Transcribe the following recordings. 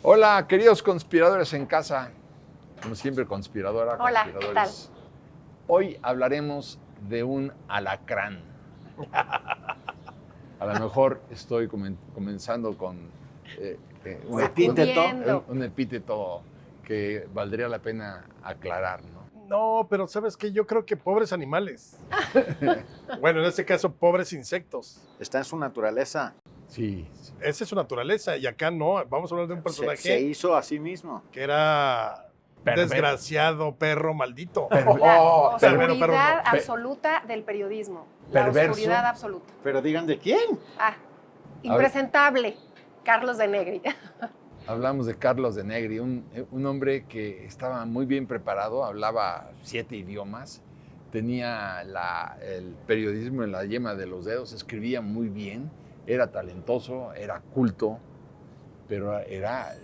Hola, queridos conspiradores en casa. Como siempre, conspiradora, Hola, conspiradores. ¿qué tal? Hoy hablaremos de un alacrán. A lo mejor estoy comenzando con un Sacudiendo. un epíteto que valdría la pena aclarar, ¿no? No, pero ¿sabes qué? Yo creo que pobres animales. Bueno, en este caso, pobres insectos. Está en su naturaleza. Sí, sí. Esa es su naturaleza. Y acá no. Vamos a hablar de un personaje Se hizo a sí mismo. que era desgraciado, perro, maldito. La Oh, pervero, oscuridad no. absoluta del periodismo. La Perverso. oscuridad absoluta. Pero digan de quién. Impresentable. Carlos de Negri. Hablamos de Carlos de Negri, un hombre que estaba muy bien preparado, hablaba 7 idiomas, tenía el periodismo en la yema de los dedos, escribía muy bien, era talentoso, era culto, pero era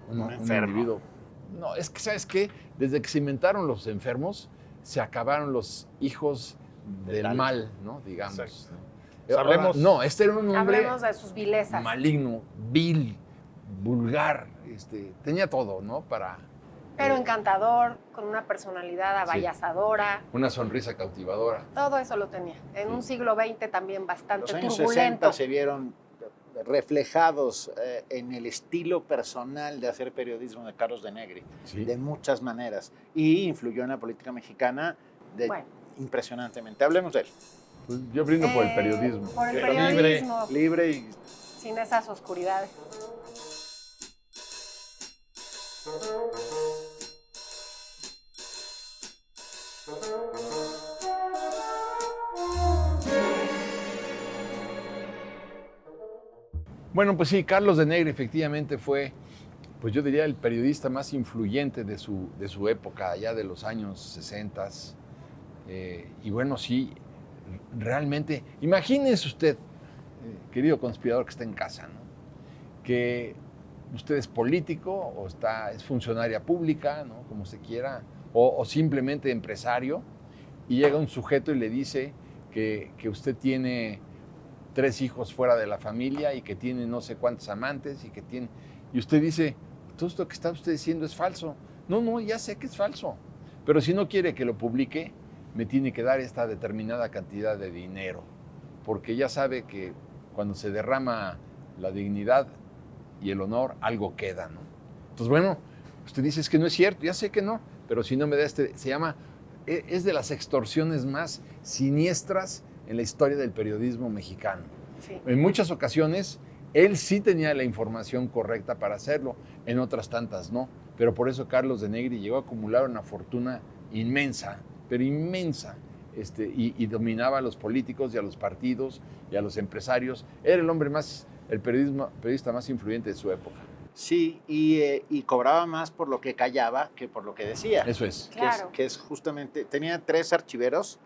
un enfermo. individuo. No, es que, ¿sabes qué? Desde que se inventaron los enfermos, se acabaron los hijos del Del mal, ¿no? Digamos. Exacto. ¿no? Hablemos- No, este era un hombre Hablemos de sus vilezas. maligno, vil, vulgar, tenía todo, ¿no? Para Pero encantador, con una personalidad abayazadora. una sonrisa cautivadora. Todo eso lo tenía. En un siglo XX también bastante Los años turbulento. 60 se vieron reflejados en el estilo personal de hacer periodismo de Carlos de Negri, Sí. de muchas maneras, y influyó en la política mexicana Bueno. impresionantemente. Hablemos de él. Pues yo brindo por el periodismo. Por el Pero periodismo. Libre y Sin esas oscuridades. Bueno, pues sí, Carlos de Negri efectivamente fue, pues yo diría, el periodista más influyente de su época, allá de los años 60. Y bueno, sí, realmente, imagínese usted, querido conspirador que está en casa, ¿no? Que usted es político o es funcionaria pública, ¿no? Como se quiera, o simplemente empresario, y llega un sujeto y le dice que usted tiene 3 hijos fuera de la familia y que tiene no sé cuántos amantes y usted dice, todo esto que está usted diciendo es falso. No, ya sé que es falso, pero si no quiere que lo publique, me tiene que dar esta determinada cantidad de dinero, porque ya sabe que cuando se derrama la dignidad y el honor, algo queda, ¿no? Entonces, bueno, usted dice, es que no es cierto, ya sé que no, pero si no me da se llama, es de las extorsiones más siniestras en la historia del periodismo mexicano. Sí. En muchas ocasiones, él sí tenía la información correcta para hacerlo, en otras tantas no, pero por eso Carlos de Negri llegó a acumular una fortuna inmensa, pero inmensa, y dominaba a los políticos y a los partidos y a los empresarios. Era el periodista más influyente de su época. sí, y cobraba más por lo que callaba que por lo que decía. Eso es. Claro. Que es justamente, tenía 3 archiveros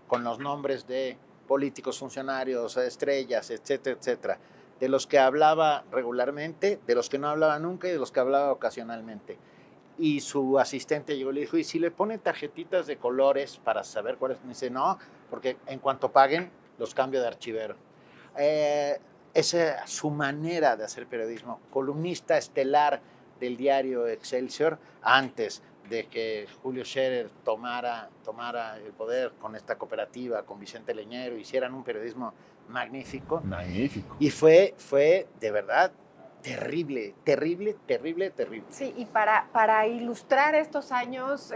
con los nombres de políticos, funcionarios, estrellas, etcétera, etcétera, de los que hablaba regularmente, de los que no hablaba nunca y de los que hablaba ocasionalmente. Y su asistente llegó y le dijo, ¿y si le ponen tarjetitas de colores para saber cuáles? Me dice, no, porque en cuanto paguen, los cambio de archivero. Esa es su manera de hacer periodismo. Columnista estelar del diario Excelsior antes de que Julio Scherer tomara el poder con esta cooperativa, con Vicente Leñero, hicieran un periodismo magnífico. Magnífico. Y fue de verdad terrible. Sí, y para ilustrar estos años,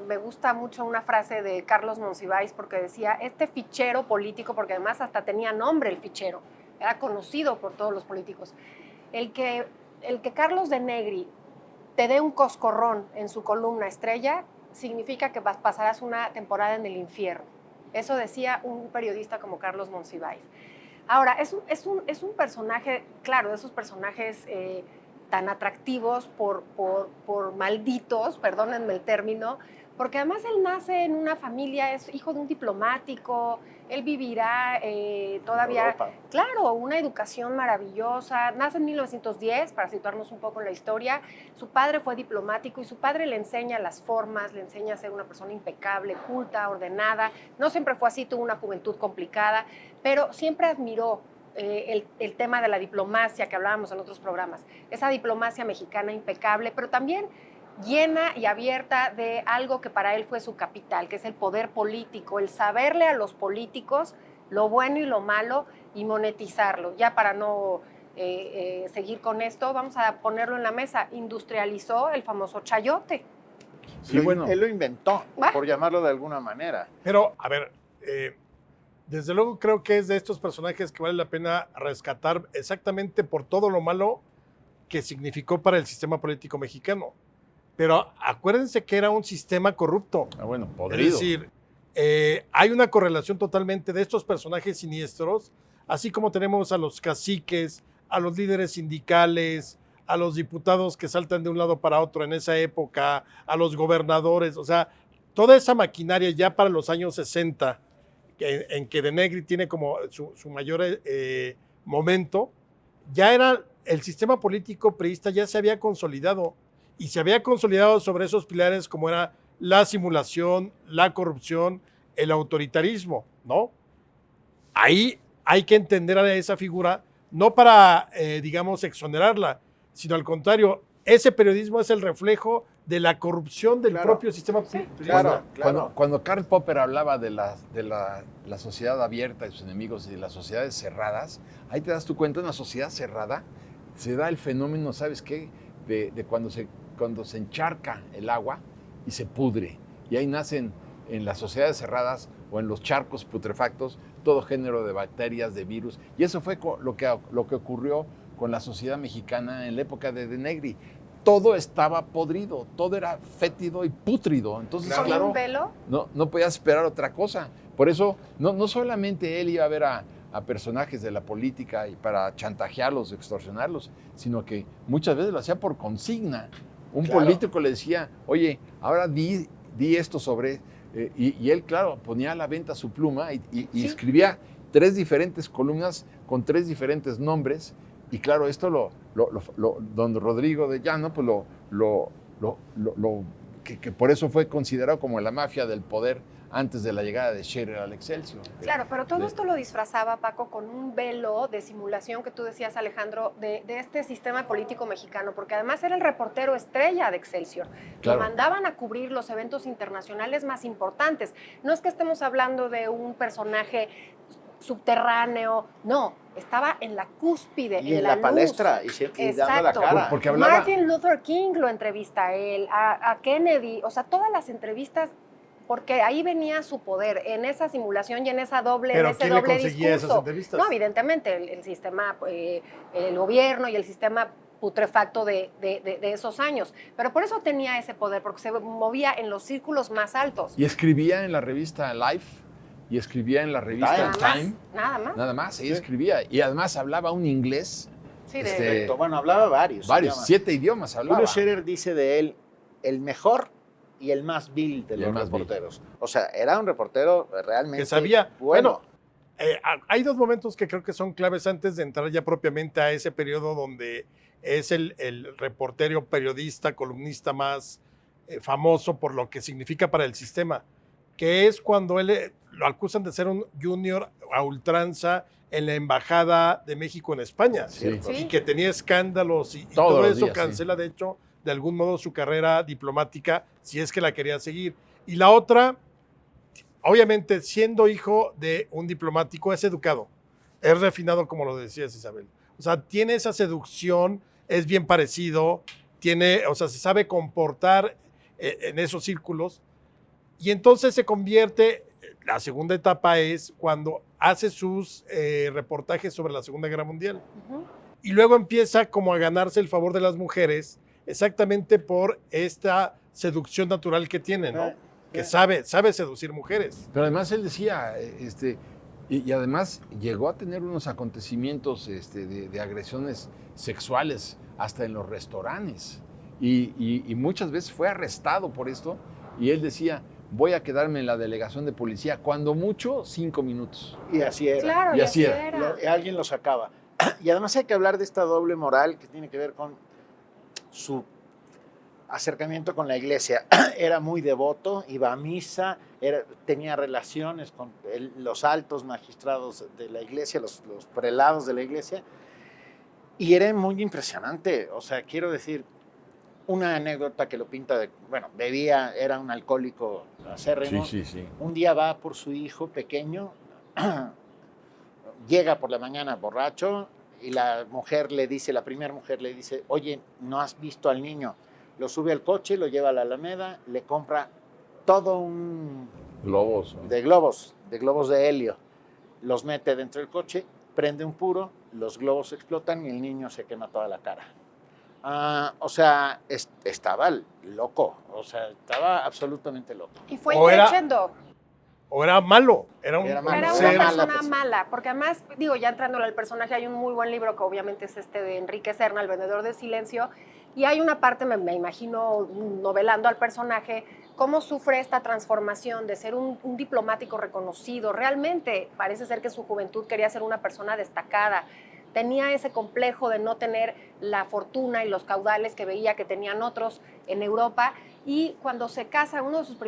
me gusta mucho una frase de Carlos Monsiváis, porque decía, este fichero político, porque además hasta tenía nombre el fichero, era conocido por todos los políticos, el que Carlos de Negri te dé un coscorrón en su columna estrella, significa que pasarás una temporada en el infierno. Eso decía un periodista como Carlos Monsiváis. Ahora, es un personaje, claro, de esos personajes tan atractivos por malditos, perdónenme el término, porque además él nace en una familia, es hijo de un diplomático, él vivirá todavía, Europa. claro, una educación maravillosa, nace en 1910, para situarnos un poco en la historia, su padre fue diplomático y su padre le enseña las formas, le enseña a ser una persona impecable, culta, ordenada, no siempre fue así, tuvo una juventud complicada, pero siempre admiró el tema de la diplomacia que hablábamos en otros programas, esa diplomacia mexicana impecable, pero también llena y abierta de algo que para él fue su capital, que es el poder político, el saberle a los políticos lo bueno y lo malo y monetizarlo. Ya para no seguir con esto, vamos a ponerlo en la mesa. Industrializó el famoso chayote. Sí, bueno. Él lo inventó, por llamarlo de alguna manera. Pero, a ver, desde luego creo que es de estos personajes que vale la pena rescatar exactamente por todo lo malo que significó para el sistema político mexicano. Pero acuérdense que era un sistema corrupto. Bueno, podrido. Es decir, hay una correlación totalmente de estos personajes siniestros, así como tenemos a los caciques, a los líderes sindicales, a los diputados que saltan de un lado para otro en esa época, a los gobernadores, o sea, toda esa maquinaria ya para los años 60, en que De Negri tiene como su mayor momento, ya era el sistema político priista, ya se había consolidado, y se había consolidado sobre esos pilares como era la simulación, la corrupción, el autoritarismo, ¿no? Ahí hay que entender a esa figura, no para, digamos, exonerarla, sino al contrario, ese periodismo es el reflejo de la corrupción del propio sistema priista. Cuando Karl Popper hablaba de la sociedad abierta y sus enemigos y de las sociedades cerradas, ahí te das tu cuenta, en una sociedad cerrada se da el fenómeno, ¿sabes qué? De cuando se encharca el agua y se pudre. Y ahí nacen en las sociedades cerradas o en los charcos putrefactos todo género de bacterias, de virus. Y eso fue lo que ocurrió con la sociedad mexicana en la época de De Negri. Todo estaba podrido, todo era fétido y pútrido. Entonces, claro, un velo. No podías esperar otra cosa. Por eso, no solamente él iba a ver a personajes de la política y para chantajearlos, extorsionarlos, sino que muchas veces lo hacía por consigna. Un político le decía, oye, ahora di esto sobre... y él, claro, ponía a la venta su pluma y escribía 3 diferentes columnas con 3 diferentes nombres. Y claro, esto don Rodrigo de Llano, pues que por eso fue considerado como la mafia del poder antes de la llegada de Scherer al Excelsior. Claro, pero todo esto lo disfrazaba, Paco, con un velo de simulación que tú decías, Alejandro, de este sistema político mexicano, porque además era el reportero estrella de Excelsior. Claro. Lo mandaban a cubrir los eventos internacionales más importantes. No es que estemos hablando de un personaje subterráneo, no, estaba en la cúspide, y en la palestra, y dando la cara. Porque hablaba... Martin Luther King lo entrevista a él, a Kennedy, o sea, todas las entrevistas, porque ahí venía su poder, en esa simulación y en ese doble discurso. ¿Quién le conseguía esas entrevistas? No, evidentemente, el sistema, el gobierno y el sistema putrefacto de esos años. Pero por eso tenía ese poder, porque se movía en los círculos más altos. Y escribía en la revista Life, y escribía en la revista Time. Nada más. Ella escribía. Y además hablaba un inglés. Sí, bueno, hablaba varios. 7 idiomas hablaba. Julio Scherer dice de él, el mejor y el más vil de los reporteros. O sea, era un reportero realmente que sabía, bueno. Hay 2 momentos que creo que son claves antes de entrar ya propiamente a ese periodo donde es el reportero, periodista, columnista más famoso por lo que significa para el sistema, que es cuando él lo acusan de ser un junior a ultranza en la Embajada de México en España, y que tenía escándalos y todo eso cancela, de hecho, de algún modo su carrera diplomática, si es que la quería seguir. Y la otra, obviamente, siendo hijo de un diplomático, es educado, es refinado, como lo decías, Isabel. O sea, tiene esa seducción, es bien parecido, se sabe comportar en esos círculos. Y entonces se convierte, la segunda etapa es cuando hace sus reportajes sobre la Segunda Guerra Mundial. Y luego empieza como a ganarse el favor de las mujeres, exactamente por esta seducción natural que tiene, ¿no? Que sabe seducir mujeres. Pero además él decía, y además llegó a tener unos acontecimientos de agresiones sexuales hasta en los restaurantes. Y muchas veces fue arrestado por esto. Y él decía, voy a quedarme en la delegación de policía, cuando mucho, 5 minutos. Y así era. Claro, y así era. Alguien lo sacaba. Y además hay que hablar de esta doble moral que tiene que ver con acercamiento con la iglesia. Era muy devoto, iba a misa, tenía relaciones con los altos magistrados de la iglesia, los prelados de la iglesia, y era muy impresionante. O sea, quiero decir, una anécdota que lo pinta bebía, era un alcohólico acérrimo. Sí. Un día va por su hijo pequeño, llega por la mañana borracho, y la primera mujer le dice, oye, ¿no has visto al niño? Lo sube al coche, lo lleva a la Alameda, le compra todo un... Globos. ¿no? De globos de helio. Los mete dentro del coche, prende un puro, los globos explotan y el niño se quema toda la cara. O sea, estaba loco, o sea, estaba absolutamente loco. Y fue creciendo. O era malo, era una persona mala, porque además, ya entrándole al personaje, hay un muy buen libro que obviamente es de Enrique Serna, El vendedor de silencio, y hay una parte, me imagino, novelando al personaje, cómo sufre esta transformación de ser un diplomático reconocido. Realmente parece ser que en su juventud quería ser una persona destacada. Tenía ese complejo de no tener la fortuna y los caudales que veía que tenían otros en Europa. Y cuando se casa, uno de sus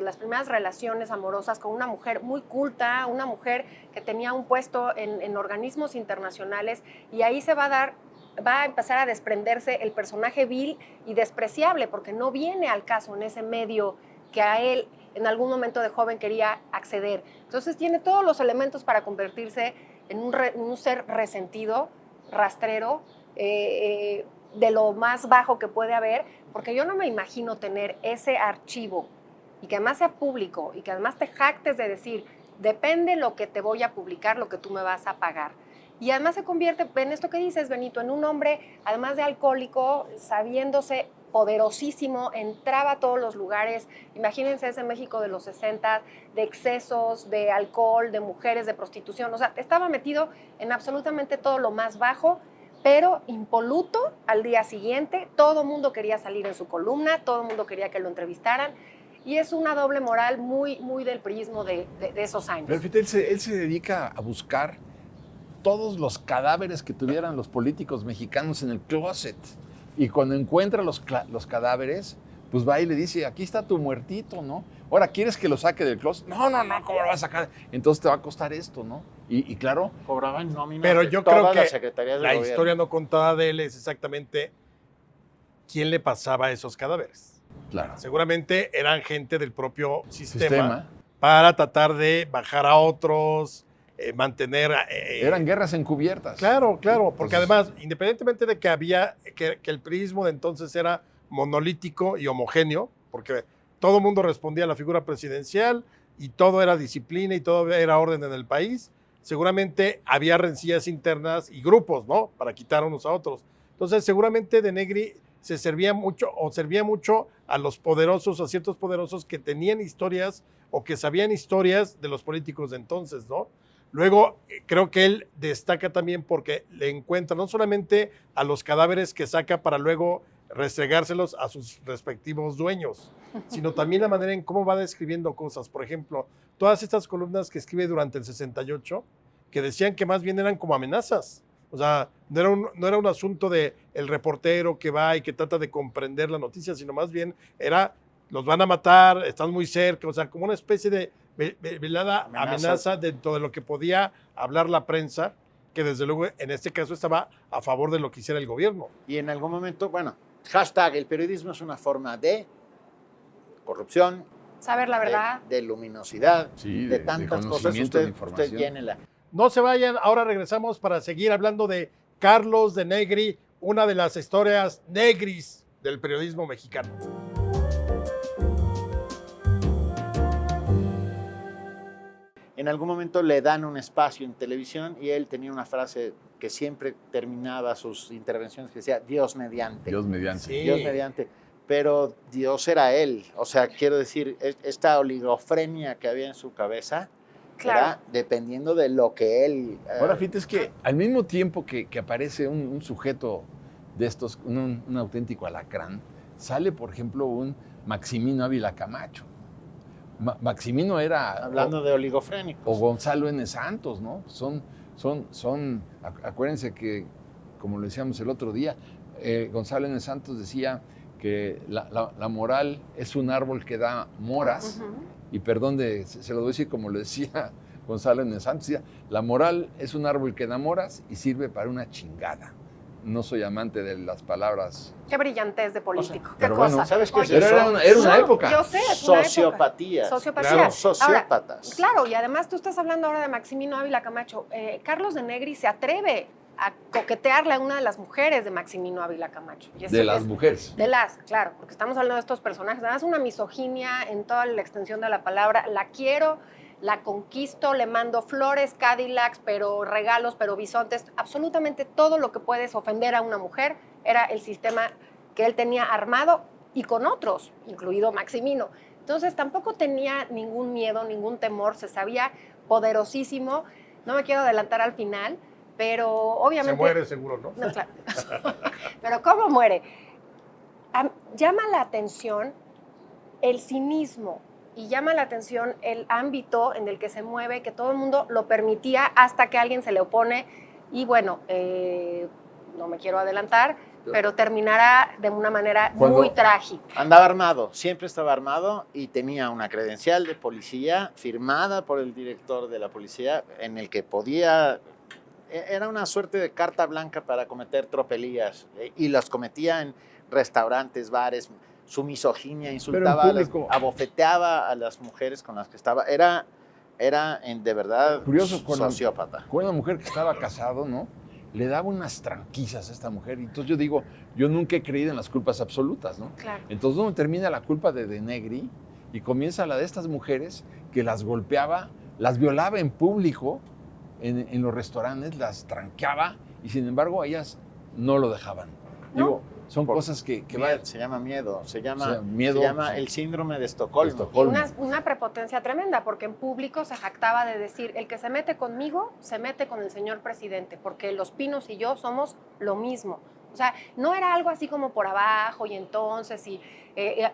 las primeras relaciones amorosas con una mujer muy culta, una mujer que tenía un puesto en organismos internacionales, y ahí va a empezar a desprenderse el personaje vil y despreciable, porque no viene al caso en ese medio que a él en algún momento de joven quería acceder. Entonces tiene todos los elementos para convertirse en un ser resentido, rastrero, de lo más bajo que puede haber, porque yo no me imagino tener ese archivo y que además sea público y que además te jactes de decir, depende lo que te voy a publicar, lo que tú me vas a pagar. Y además se convierte en esto que dices, Benito, en un hombre, además de alcohólico, sabiéndose poderosísimo, entraba a todos los lugares. Imagínense ese México de los 60, de excesos, de alcohol, de mujeres, de prostitución. O sea, estaba metido en absolutamente todo lo más bajo, pero impoluto al día siguiente. Todo el mundo quería salir en su columna, todo el mundo quería que lo entrevistaran. Y es una doble moral muy, muy del priismo de esos años. Pero fíjate, él se dedica a buscar todos los cadáveres que tuvieran los políticos mexicanos en el closet. Y cuando encuentra los cadáveres, pues va y le dice, aquí está tu muertito, ¿no? Ahora, ¿quieres que lo saque del closet? No, ¿cómo lo vas a sacar? Entonces te va a costar esto, ¿no? Y claro... Cobraban nóminas. Pero yo creo que la gobierno. Historia no contada de él es exactamente quién le pasaba esos cadáveres. Claro. Seguramente eran gente del propio sistema. Para tratar de bajar a otros... mantener... eran guerras encubiertas. Claro, porque además, independientemente de que el priismo de entonces era monolítico y homogéneo, porque todo el mundo respondía a la figura presidencial y todo era disciplina y todo era orden en el país, seguramente había rencillas internas y grupos, ¿no? Para quitar unos a otros. Entonces, seguramente de Negri servía mucho a los poderosos, a ciertos poderosos que tenían historias o que sabían historias de los políticos de entonces, ¿no? Luego, creo que él destaca también porque le encuentra no solamente a los cadáveres que saca para luego restregárselos a sus respectivos dueños, sino también la manera en cómo va describiendo cosas. Por ejemplo, todas estas columnas que escribe durante el 68, que decían que más bien eran como amenazas. O sea, no era un asunto de el reportero que va y que trata de comprender la noticia, sino más bien era, los van a matar, están muy cerca, o sea, como una especie de velada amenaza dentro de lo que podía hablar la prensa, que desde luego en este caso estaba a favor de lo que hiciera el gobierno. Y en algún momento, hashtag, el periodismo es una forma de corrupción, saber la verdad, de luminosidad, sí, de tantas cosas. Usted llénela. No se vayan, ahora regresamos para seguir hablando de Carlos de Negri, una de las historias negris del periodismo mexicano. En algún momento le dan un espacio en televisión y él tenía una frase que siempre terminaba sus intervenciones que decía, Dios mediante. Dios mediante. Sí. Dios mediante. Pero Dios era él. O sea, quiero decir, esta oligofrenia que había en su cabeza, claro, era dependiendo de lo que él... Ahora, fíjate, es que al mismo tiempo que aparece un sujeto de estos, un auténtico alacrán, sale, por ejemplo, un Maximino Ávila Camacho. Maximino era... Hablando de oligofrénicos. O Gonzalo N. Santos, ¿no? Acuérdense que, como lo decíamos el otro día, Gonzalo N. Santos decía que la moral es un árbol que da moras, y perdón, se lo voy a decir como lo decía Gonzalo en el Santos, decía, la moral es un árbol que da moras y sirve para una chingada. No soy amante de las palabras. Qué brillantez de político, pero qué bueno, cosa. ¿sabes qué? Pero era una época. Yo sé, es Sociopatía. Sociopatía. Claro, sociópatas. Claro, y además tú estás hablando ahora de Maximino Ávila Camacho. Carlos de Negri se atreve a coquetearle a una de las mujeres de Maximino Ávila Camacho. De las mujeres. Claro, porque estamos hablando de estos personajes. Además, una misoginia en toda la extensión de la palabra. La quiero, la conquisto, le mando flores, Cadillacs, pero regalos, pero bisontes. Absolutamente todo lo que puedes ofender a una mujer era el sistema que él tenía armado y con otros, incluido Maximino. Entonces, tampoco tenía ningún miedo, ningún temor. Se sabía poderosísimo. No me quiero adelantar al final, pero obviamente... Se muere seguro, ¿no? No, claro. Pero ¿cómo muere? Llama la atención el cinismo y llama la atención el ámbito en el que se mueve, que todo el mundo lo permitía hasta que alguien se le opone y bueno, no me quiero adelantar, pero terminará de una manera muy trágica. Andaba armado, siempre estaba armado y tenía una credencial de policía firmada por el director de la policía en el que podía... Era una suerte de carta blanca para cometer tropelías y las cometía en restaurantes, bares. Su misoginia, insultaba, abofeteaba a las mujeres con las que estaba. Era de verdad curioso, sociópata. Con una mujer que estaba casado, ¿no? Le daba unas tranquillas a esta mujer. Y entonces yo digo, yo nunca he creído en las culpas absolutas, ¿no? Claro. Entonces ¿dónde termina la culpa de Negri? Y comienza la de estas mujeres que las golpeaba, las violaba en público, en los restaurantes, las tranqueaba, y sin embargo ellas no lo dejaban. ¿No? Digo, son cosas que Se llama miedo, se llama sí. el síndrome de Estocolmo. Una prepotencia tremenda, porque en público se jactaba de decir, el que se mete conmigo, se mete con el señor presidente, porque los Pinos y yo somos lo mismo. O sea, no era algo así como por abajo y entonces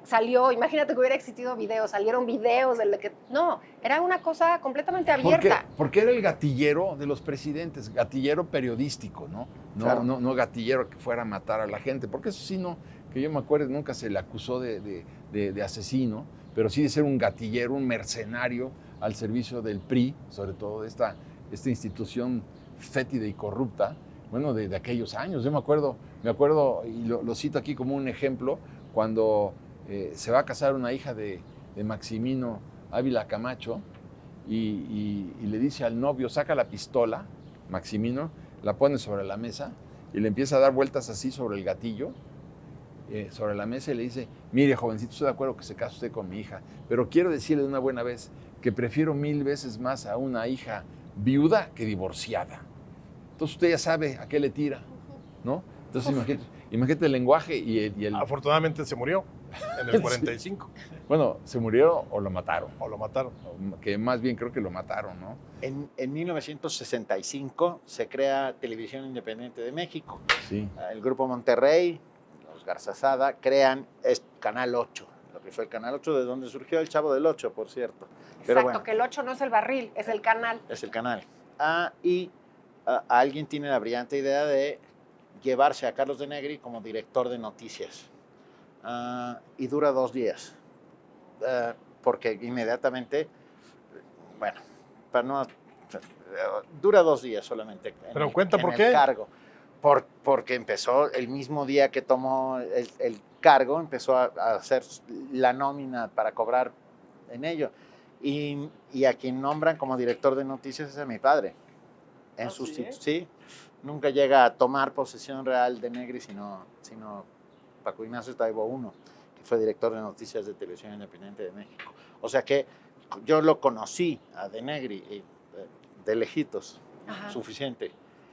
salió, imagínate que hubiera existido videos, salieron videos de que... No, era una cosa completamente abierta. Porque era el gatillero de los presidentes, gatillero periodístico, ¿no? Claro. No gatillero que fuera a matar a la gente, porque eso sí, no, que yo me acuerdo, nunca se le acusó de asesino, pero sí de ser un gatillero, un mercenario al servicio del PRI, sobre todo de esta institución fétida y corrupta, bueno, de aquellos años. Yo me acuerdo y lo cito aquí como un ejemplo, cuando se va a casar una hija de Maximino Ávila Camacho y le dice al novio, saca la pistola, Maximino, la pone sobre la mesa y le empieza a dar vueltas así sobre el gatillo, sobre la mesa, y le dice, mire, jovencito, estoy de acuerdo que se case usted con mi hija, pero quiero decirle de una buena vez que prefiero 1000 veces más a una hija viuda que divorciada. Entonces usted ya sabe a qué le tira, ¿no? Entonces imagínate el lenguaje y el... Afortunadamente se murió en el 45. Bueno, ¿se murió o lo mataron? O lo mataron. Que más bien creo que lo mataron, ¿no? En 1965 se crea Televisión Independiente de México. Sí. El Grupo Monterrey, los Garzazada, crean Canal 8, lo que fue el Canal 8, de donde surgió el Chavo del 8, por cierto. Pero Exacto, bueno, que el 8 no es el barril, es el canal. es el canal. Alguien tiene la brillante idea de llevarse a Carlos de Negri como director de noticias. Y dura 2 días. Porque inmediatamente, bueno, dura 2 días solamente. Pero cuenta por el qué. Cargo. Porque empezó el mismo día que tomó el cargo, empezó a hacer la nómina para cobrar en ello. Y a quien nombran como director de noticias es a mi padre. Sí, nunca llega a tomar posesión real de Negri, sino Paco Ignacio Taibo I, que fue director de noticias de Televisión Independiente de México. O sea que yo lo conocí a de Negri de lejitos, suficiente.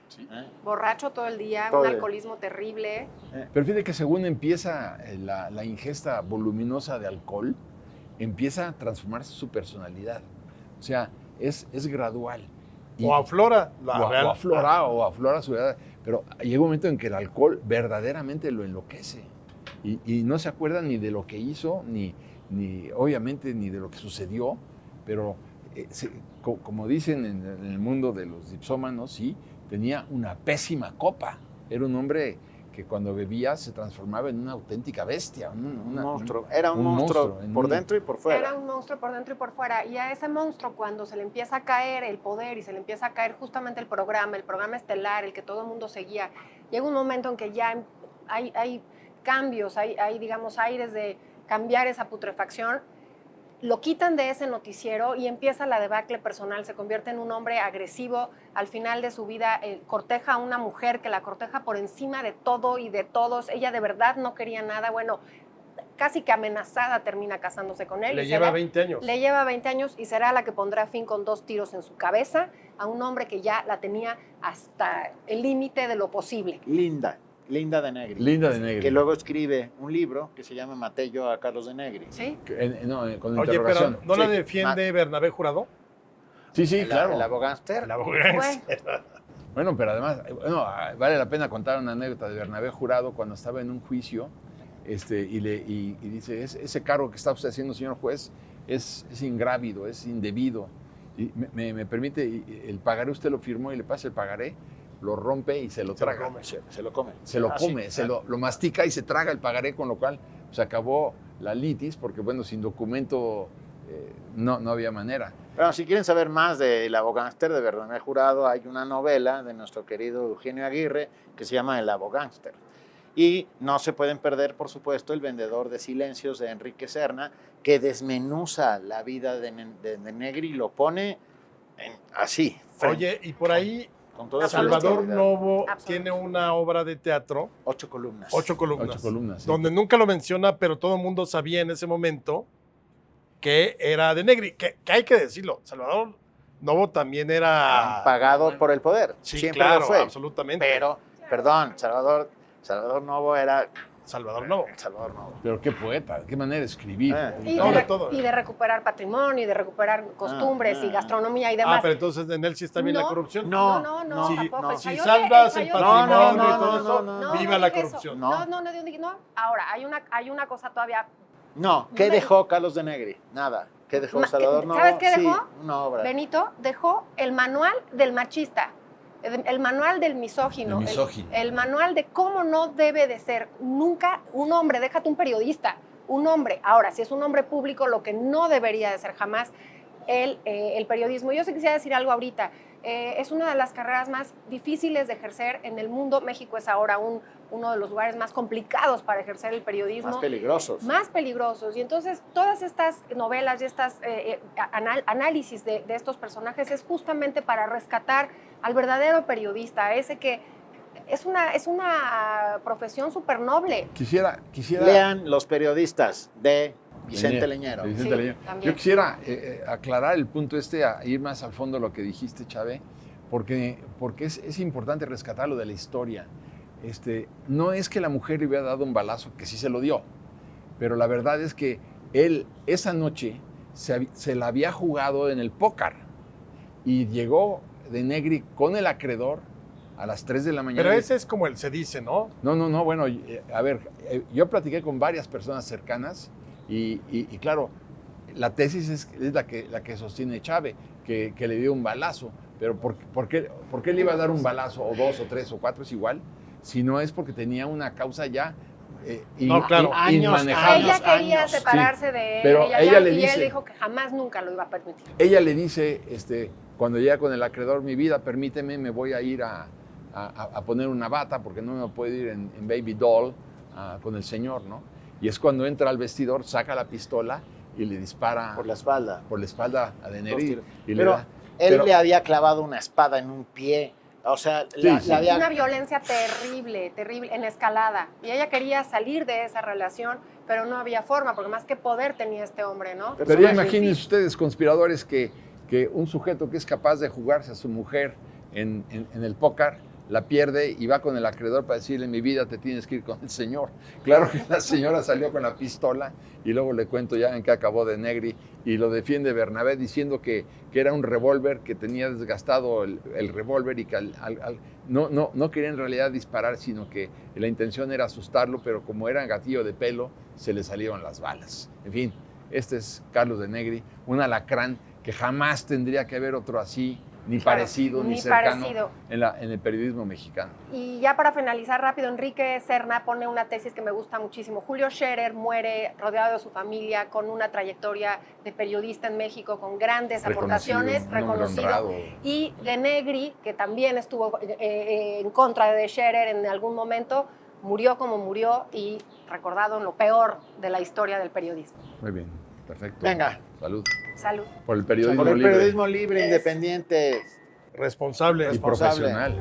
Sí. Borracho todo el día, Todo un el- alcoholismo terrible. Pero fíjate que según empieza la ingesta voluminosa de alcohol, empieza a transformarse su personalidad. O sea, es gradual. O aflora o aflora su edad. Pero llega un momento en que el alcohol verdaderamente lo enloquece. Y no se acuerda ni de lo que hizo, ni obviamente ni de lo que sucedió. Pero como dicen en el mundo de los dipsómanos, sí, tenía una pésima copa. Era un hombre que cuando bebía se transformaba en una auténtica bestia. Un monstruo. Era un monstruo por dentro y por fuera. Era un monstruo por dentro y por fuera. Y a ese monstruo, cuando se le empieza a caer el poder y se le empieza a caer justamente el programa estelar, el que todo el mundo seguía, llega un momento en que ya hay cambios, hay, digamos, aires de cambiar esa putrefacción. Lo quitan de ese noticiero y empieza la debacle personal, se convierte en un hombre agresivo, al final de su vida corteja a una mujer que la corteja por encima de todo y de todos, ella de verdad no quería nada, bueno, casi que amenazada termina casándose con él. Le lleva 20 años. Le lleva 20 años y será la que pondrá fin con 2 tiros en su cabeza a un hombre que ya la tenía hasta el límite de lo posible. Linda de Negri. Linda de Negri. Que luego escribe un libro que se llama Maté yo a Carlos de Negri. Sí. Con Oye, interrogación. pero ¿no la defiende Bernabé Jurado? Sí, claro. El abogánster. El abogánster. Bueno, pero además, vale la pena contar una anécdota de Bernabé Jurado cuando estaba en un juicio y dice, ese cargo que está usted haciendo, señor juez, es ingrávido, es indebido. Y me permite, el pagaré usted lo firmó y le pasa el pagaré, lo rompe y se lo traga. Se lo come. Lo mastica y se traga el pagaré, con lo cual se acabó la litis, porque bueno, sin documento no había manera. Pero si quieren saber más del abogánster de Bernabé Jurado, hay una novela de nuestro querido Eugenio Aguirre que se llama El abogánster. Y no se pueden perder, por supuesto, El vendedor de silencios de Enrique Serna, que desmenuza la vida de Negri y lo pone así. Oye, y por ahí con toda Salvador Novo tiene una obra de teatro. 8 columnas. 8 columnas. 8 columnas, sí. Donde nunca lo menciona, pero todo el mundo sabía en ese momento que era de Negri. Que hay que decirlo, Salvador Novo también era... pagado por el poder. Sí, siempre claro, lo fue. absolutamente. Pero, perdón, Salvador Novo era... Salvador Novo. Pero qué poeta, qué manera de escribir. Y de recuperar patrimonio, y de recuperar costumbres y gastronomía y demás. Pero entonces en él sí está bien la corrupción. No, tampoco. Si salvas el patrimonio y todo eso, viva la corrupción. No. Ahora, hay una cosa todavía. No, ¿qué dejó Carlos de Negri? Nada. ¿Qué dejó Salvador Novo? ¿Sabes qué dejó? Sí, una obra. Benito dejó el manual del machista. El manual del misógino, el manual de cómo no debe de ser nunca un hombre, déjate un periodista, un hombre. Ahora, si es un hombre público, lo que no debería de ser jamás el periodismo. Yo sí quisiera decir algo ahorita. Es una de las carreras más difíciles de ejercer en el mundo. México es ahora uno de los lugares más complicados para ejercer el periodismo. Más peligrosos. Y entonces todas estas novelas y estas análisis de estos personajes es justamente para rescatar al verdadero periodista, ese que es una profesión súper noble. Quisiera... Lean Los periodistas de Vicente Leñero. Yo quisiera aclarar el punto a ir más al fondo de lo que dijiste, Chávez, porque es importante rescatar lo de la historia. No es que la mujer le hubiera dado un balazo, que sí se lo dio, pero la verdad es que él esa noche se la había jugado en el póker y llegó de Negri con el acreedor a las 3 de la mañana. Pero ese es como se dice, ¿no? No, bueno, a ver, yo platiqué con varias personas cercanas y claro, la tesis es la que sostiene Chávez, que le dio un balazo, pero ¿por qué le iba a dar un balazo, o 2, o 3, o 4, es igual? Si no es porque tenía una causa ya inmanejable. Ella quería separarse de él, pero ella le y dice, él dijo que jamás nunca lo iba a permitir. Ella le dice, cuando llega con el acreedor, mi vida, permíteme, me voy a ir a poner una bata porque no me puedo ir en Baby Doll con el señor, ¿no? Y es cuando entra al vestidor, saca la pistola y le dispara por la espalda a de Negri. Pero él le había clavado una espada en un pie. O sea, había... Una violencia terrible, en escalada. Y ella quería salir de esa relación, pero no había forma, porque más que poder tenía este hombre, ¿no? Pero ya imagínense ustedes, conspiradores, que un sujeto que es capaz de jugarse a su mujer en el póker, la pierde y va con el acreedor para decirle, mi vida, te tienes que ir con el señor. Claro que la señora salió con la pistola y luego le cuento ya en qué acabó de Negri y lo defiende Bernabé diciendo que era un revólver, que tenía desgastado el revólver y que no quería en realidad disparar, sino que la intención era asustarlo, pero como era gatillo de pelo, se le salieron las balas. En fin, este es Carlos de Negri, un alacrán que jamás tendría que haber otro así ni parecido, ni cercano parecido. En el periodismo mexicano. Y ya para finalizar rápido, Enrique Serna pone una tesis que me gusta muchísimo. Julio Scherer muere rodeado de su familia, con una trayectoria de periodista en México, con grandes aportaciones, reconocido. Y De Negri, que también estuvo en contra de Scherer en algún momento, murió como murió y recordado en lo peor de la historia del periodismo. Muy bien, perfecto. Venga. Salud. Salud. Por el periodismo Por el libre. periodismo libre, independiente, Responsable. Y profesional.